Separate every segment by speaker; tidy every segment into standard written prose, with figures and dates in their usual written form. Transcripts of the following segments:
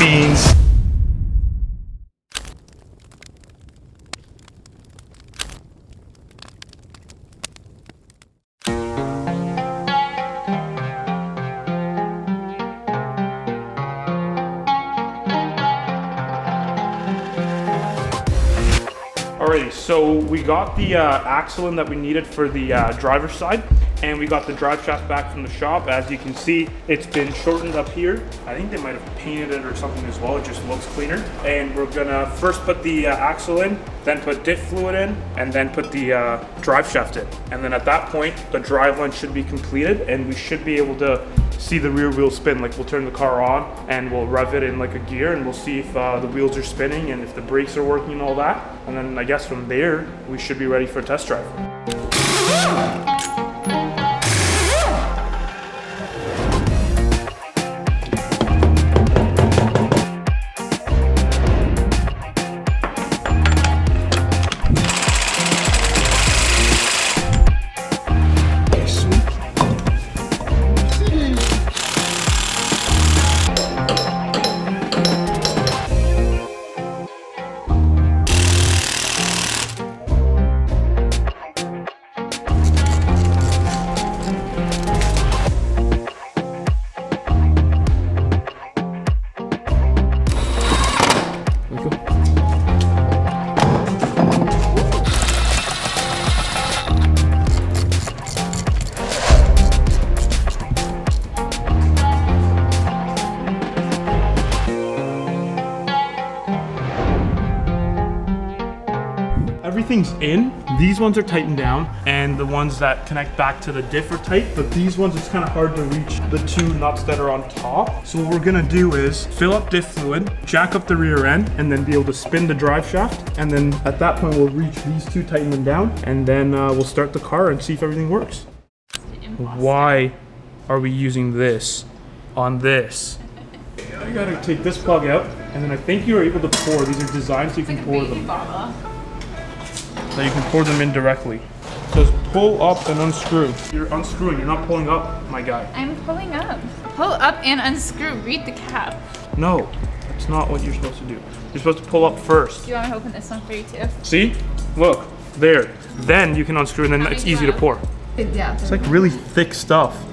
Speaker 1: Beans. Alrighty, so we got the axle in that we needed for the driver's side, and we got the drive shaft back from the shop. As you can see, it's been shortened up here. I think they might have painted it or something as well. It just looks cleaner. And we're gonna first put the axle in, then put diff fluid in, and then put the drive shaft in. And then at that point, the drive line should be completed, and we should be able to see the rear wheel spin. Like, we'll turn the car on and we'll rev it in like a gear, and we'll see if the wheels are spinning and if the brakes are working and all that. And then I guess from there, we should be ready for a test drive. Everything's in. These ones are tightened down, and the ones that connect back to the diff are tight, but these ones, it's kind of hard to reach the two nuts that are on top. So what we're gonna do is fill up diff fluid, jack up the rear end, and then be able to spin the drive shaft. And then at that point, we'll reach these two, tighten them down, and then we'll start the car and see if everything works. Why are we using this on this? I gotta take this plug out, and then I think you're able to pour. These are designed so you can pour them. So you can pour them in directly. It says pull up and unscrew. You're unscrewing, you're not pulling up, my guy.
Speaker 2: I'm pulling up. Pull up and unscrew. Read the cap.
Speaker 1: No, that's not what you're supposed to do. You're supposed to pull up first.
Speaker 2: Do you want me to open this one for you too?
Speaker 1: See? Look, there. Then you can unscrew, and then it's easy to pour.
Speaker 2: Yeah.
Speaker 1: It's like really thick stuff.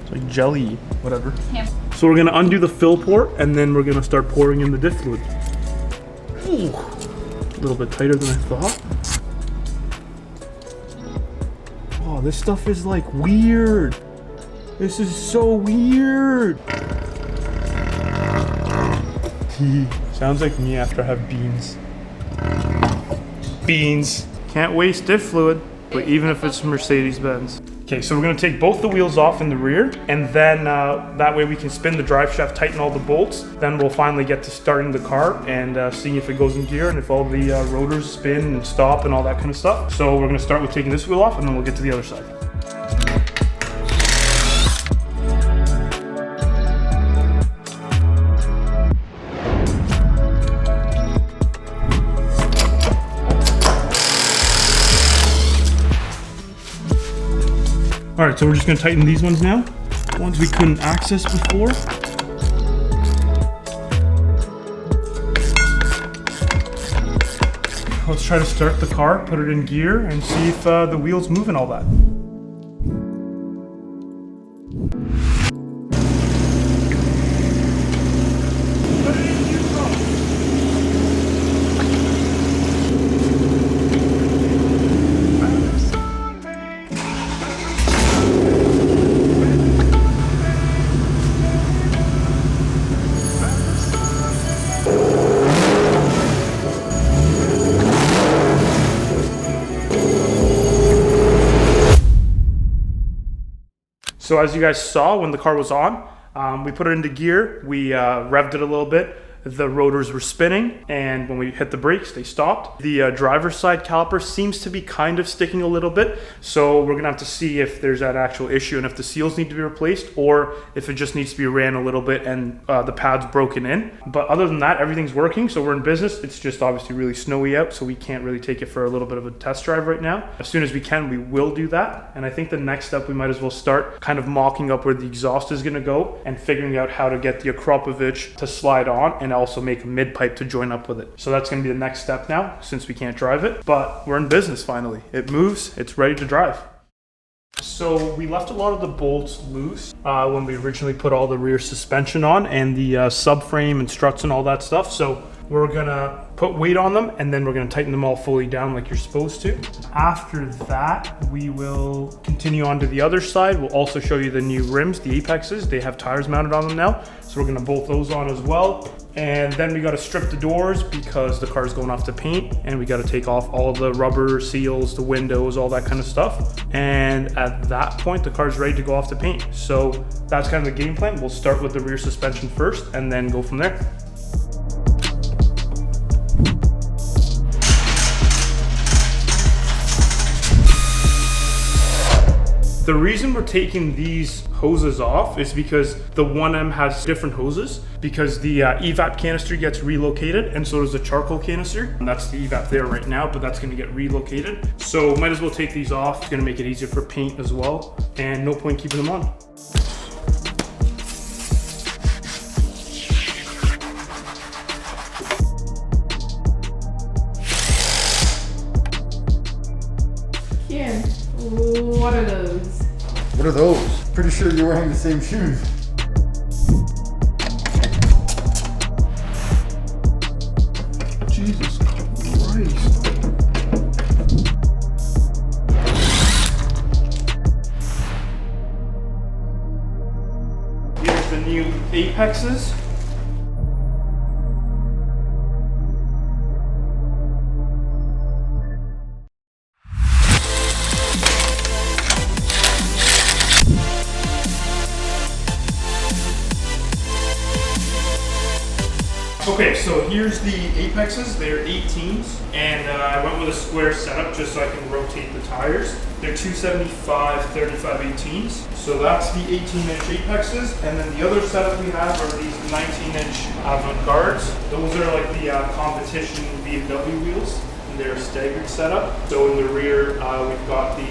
Speaker 1: It's like jelly, whatever.
Speaker 2: Yeah.
Speaker 1: So we're gonna undo the fill port, and then we're gonna start pouring in the diff fluid. Ooh, a little bit tighter than I thought. Oh, this stuff is like weird. This is so weird. Sounds like me after I have beans. Beans. Can't waste diff fluid, but even if it's Mercedes-Benz. Okay, so we're gonna take both the wheels off in the rear, and then that way we can spin the drive shaft, tighten all the bolts. Then we'll finally get to starting the car and seeing if it goes in gear and if all the rotors spin and stop and all that kind of stuff. So we're gonna start with taking this wheel off, and then we'll get to the other side. All right, so we're just gonna tighten these ones now. Ones we couldn't access before. Let's try to start the car, put it in gear, and see if the wheels move and all that. So as you guys saw when the car was on, we put it into gear, we revved it a little bit, the rotors were spinning, and when we hit the brakes, they stopped. The driver's side caliper seems to be kind of sticking a little bit, so we're gonna have to see if there's an actual issue and if the seals need to be replaced, or if it just needs to be ran a little bit and the pad's broken in. But other than that, everything's working, so we're in business. It's just obviously really snowy out, so we can't really take it for a little bit of a test drive right now. As soon as we can, we will do that. And I think the next step, we might as well start kind of mocking up where the exhaust is gonna go and figuring out how to get the Akropovich to slide on and also make a mid pipe to join up with it. So that's gonna be the next step now, since we can't drive it, but we're in business finally. It moves, it's ready to drive. So we left a lot of the bolts loose when we originally put all the rear suspension on and the subframe and struts and all that stuff. So we're gonna put weight on them and then we're gonna tighten them all fully down like you're supposed to. After that, we will continue on to the other side. We'll also show you the new rims, the Apexes. They have tires mounted on them now. So we're gonna bolt those on as well. And then we gotta strip the doors because the car's going off to paint, and we gotta take off all the rubber seals, the windows, all that kind of stuff. And at that point, the car's ready to go off to paint. So that's kind of the game plan. We'll start with the rear suspension first and then go from there. The reason we're taking these hoses off is because the 1M has different hoses, because the evap canister gets relocated and so does the charcoal canister. And that's the evap there right now, but that's gonna get relocated. So might as well take these off. It's gonna make it easier for paint as well, and no point keeping them on.
Speaker 2: Here, what are those?
Speaker 3: What are those? Pretty sure you're wearing the same shoes.
Speaker 1: Jesus Christ. Here's the new Apexes. Okay, so here's the Apexes. They're 18s, and I went with a square setup just so I can rotate the tires. They're 275 35 18s. So that's the 18-inch Apexes, and then the other setup we have are these 19-inch Avant-Gardes. Those are like the competition BMW wheels, and they're a staggered setup. So in the rear, we've got the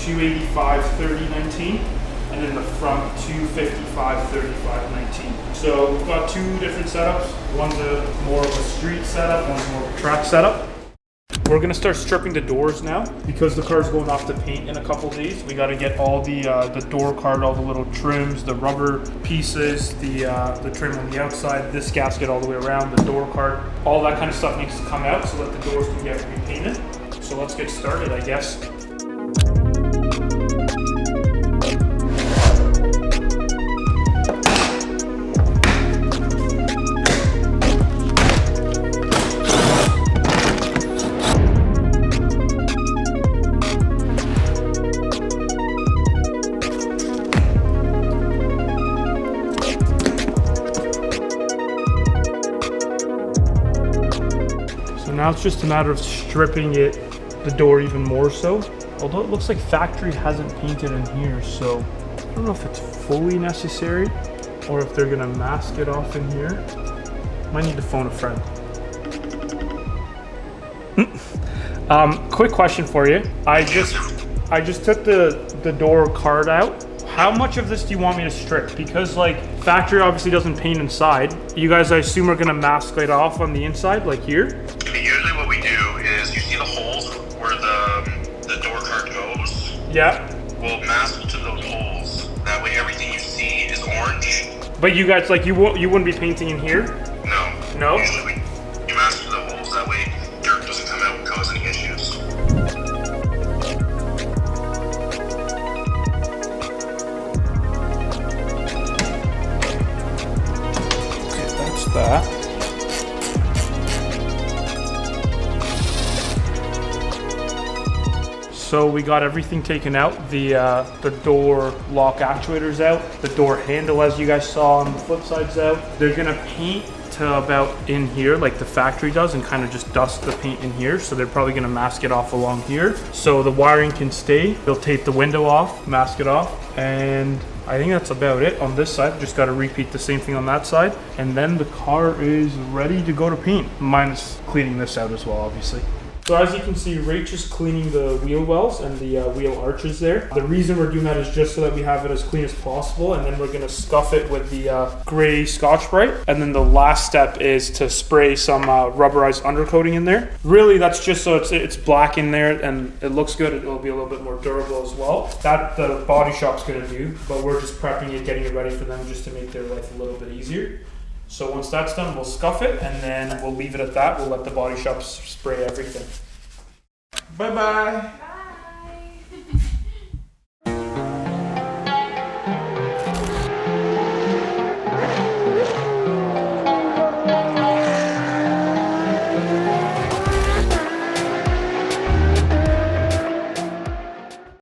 Speaker 1: 285 30 19. And in the front, 255 35 19. So we've got two different setups. One's more of a street setup, one's more of a track setup. We're gonna start stripping the doors now because the car's going off to paint in a couple days. We gotta get all the door card, all the little trims, the rubber pieces, the trim on the outside, this gasket all the way around, the door card, all that kind of stuff needs to come out so that the doors can get repainted. So let's get started, I guess. Now it's just a matter of stripping the door even more so. Although it looks like factory hasn't painted in here, so I don't know if it's fully necessary or if they're gonna mask it off in here. Might need to phone a friend. Quick question for you. I just took the door card out. How much of this do you want me to strip? Because like factory obviously doesn't paint inside. You guys, I assume, are gonna mask it off on the inside, like here?
Speaker 4: Usually what we do is you see the holes where the door card goes?
Speaker 1: Yeah.
Speaker 4: We'll mask to those holes. That way everything you see is orange.
Speaker 1: But you guys, like, you wouldn't be painting in here?
Speaker 4: No.
Speaker 1: No?
Speaker 4: Usually you mask to the holes. That way dirt doesn't come out and cause any issues.
Speaker 1: Okay, that's that. So we got everything taken out. The door lock actuator's out. The door handle, as you guys saw on the flip side's out. They're gonna paint to about in here like the factory does and kind of just dust the paint in here. So they're probably gonna mask it off along here. So the wiring can stay. They'll tape the window off, mask it off, and I think that's about it on this side. Just gotta repeat the same thing on that side. And then the car is ready to go to paint, minus cleaning this out as well, obviously. So as you can see, Rach is cleaning the wheel wells and the wheel arches there. The reason we're doing that is just so that we have it as clean as possible, and then we're gonna scuff it with the gray Scotch-Brite. And then the last step is to spray some rubberized undercoating in there. Really, that's just so it's black in there and it looks good. It will be a little bit more durable as well. That the body shop's gonna do, but we're just prepping it, getting it ready for them just to make their life a little bit easier. So once that's done, we'll scuff it and then we'll leave it at that. We'll let the body shop spray everything. Bye-bye.